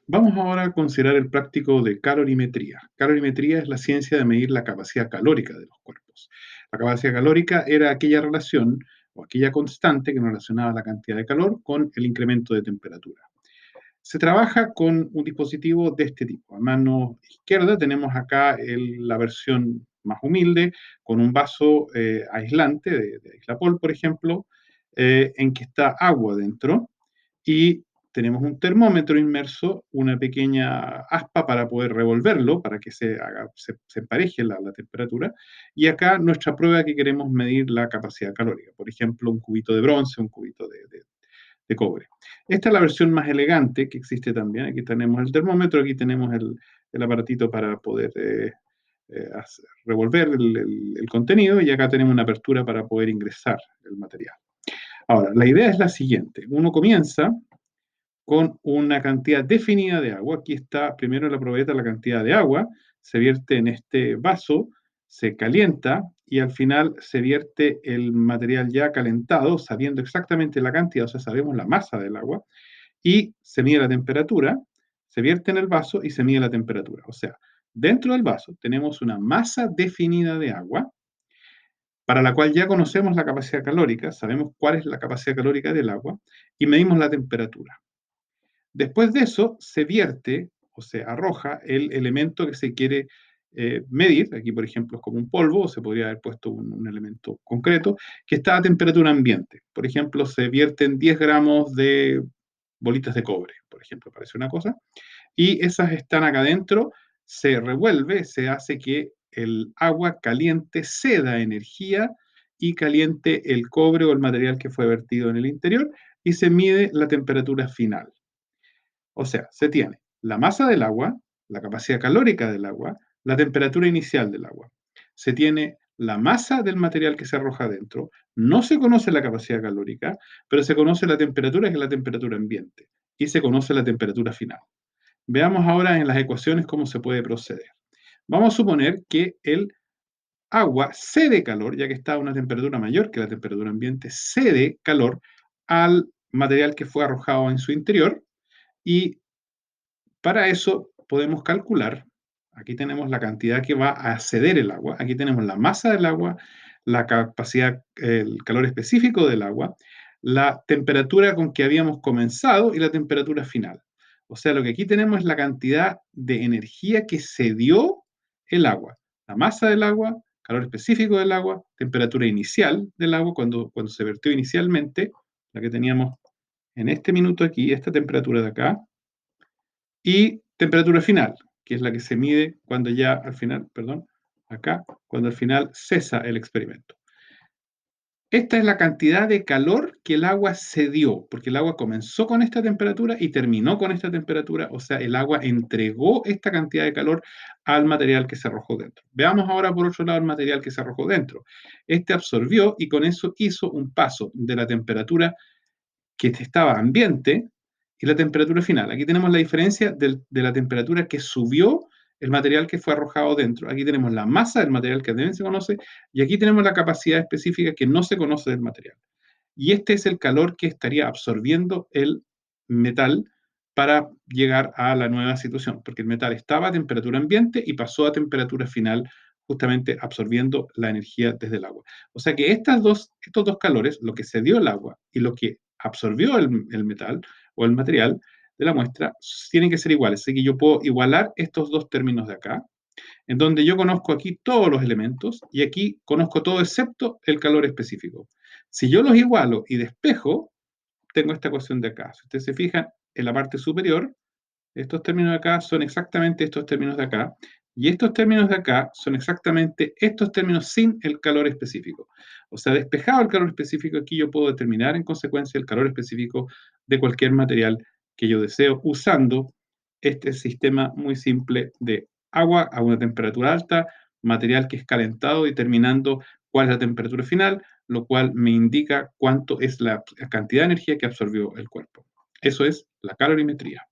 Vamos ahora a considerar el práctico de calorimetría. Calorimetría es la ciencia de medir la capacidad calórica de los cuerpos. La capacidad calórica era aquella relación o aquella constante que nos relacionaba la cantidad de calor con el incremento de temperatura. Se trabaja con un dispositivo de este tipo. A mano izquierda tenemos acá la versión más humilde, con un vaso aislante de Aislapol, por ejemplo, en que está agua dentro y tenemos un termómetro inmerso, una pequeña aspa para poder revolverlo, para que se empareje la temperatura, y acá nuestra prueba que queremos medir la capacidad calórica, por ejemplo, un cubito de bronce, un cubito de cobre. Esta es la versión más elegante que existe también. Aquí tenemos el termómetro, aquí tenemos el aparatito para poder revolver el contenido y acá tenemos una apertura para poder ingresar el material. Ahora, la idea es la siguiente. Uno comienza con una cantidad definida de agua. Aquí está primero en la probeta la cantidad de agua, se vierte en este vaso, se calienta y al final se vierte el material ya calentado, sabiendo exactamente la cantidad, o sea, sabemos la masa del agua, y se mide la temperatura, se vierte en el vaso y se mide la temperatura. O sea, dentro del vaso tenemos una masa definida de agua, para la cual ya conocemos la capacidad calórica, sabemos cuál es la capacidad calórica del agua, y medimos la temperatura. Después de eso, se vierte o se arroja el elemento que se quiere medir. Aquí, por ejemplo, es como un polvo, o se podría haber puesto un elemento concreto, que está a temperatura ambiente. Por ejemplo, se vierten 10 gramos de bolitas de cobre, por ejemplo, parece una cosa, y esas están acá adentro, se revuelve, se hace que el agua caliente ceda energía y caliente el cobre o el material que fue vertido en el interior, y se mide la temperatura final. O sea, se tiene la masa del agua, la capacidad calórica del agua, la temperatura inicial del agua. Se tiene la masa del material que se arroja adentro, no se conoce la capacidad calórica, pero se conoce la temperatura, que es la temperatura ambiente, y se conoce la temperatura final. Veamos ahora en las ecuaciones cómo se puede proceder. Vamos a suponer que el agua cede calor, ya que está a una temperatura mayor que la temperatura ambiente, cede calor al material que fue arrojado en su interior, y para eso podemos calcular, aquí tenemos la cantidad que va a ceder el agua, aquí tenemos la masa del agua, la capacidad, el calor específico del agua, la temperatura con que habíamos comenzado y la temperatura final. O sea, lo que aquí tenemos es la cantidad de energía que cedió el agua, la masa del agua, calor específico del agua, temperatura inicial del agua cuando se vertió inicialmente, la que teníamos en este minuto aquí, esta temperatura de acá, y temperatura final, que es la que se mide cuando ya al final, perdón, acá, cuando al final cesa el experimento. Esta es la cantidad de calor que el agua cedió, porque el agua comenzó con esta temperatura y terminó con esta temperatura, o sea, el agua entregó esta cantidad de calor al material que se arrojó dentro. Veamos ahora por otro lado el material que se arrojó dentro. Este absorbió y con eso hizo un paso de la temperatura que estaba ambiente y la temperatura final. Aquí tenemos la diferencia de la temperatura que subió el material que fue arrojado dentro. Aquí tenemos la masa del material que también se conoce y aquí tenemos la capacidad específica que no se conoce del material. Y este es el calor que estaría absorbiendo el metal para llegar a la nueva situación, porque el metal estaba a temperatura ambiente y pasó a temperatura final, justamente absorbiendo la energía desde el agua. O sea que estos dos calores, lo que se dio el agua y lo que absorbió el metal o el material de la muestra, tienen que ser iguales. Así que yo puedo igualar estos dos términos de acá, en donde yo conozco aquí todos los elementos y aquí conozco todo excepto el calor específico. Si yo los igualo y despejo, tengo esta ecuación de acá. Si ustedes se fijan, en la parte superior, estos términos de acá son exactamente estos términos de acá, y estos términos de acá son exactamente estos términos sin el calor específico. O sea, despejado el calor específico, aquí yo puedo determinar en consecuencia el calor específico de cualquier material que yo deseo usando este sistema muy simple de agua a una temperatura alta, material que es calentado, determinando cuál es la temperatura final, lo cual me indica cuánto es la cantidad de energía que absorbió el cuerpo. Eso es la calorimetría.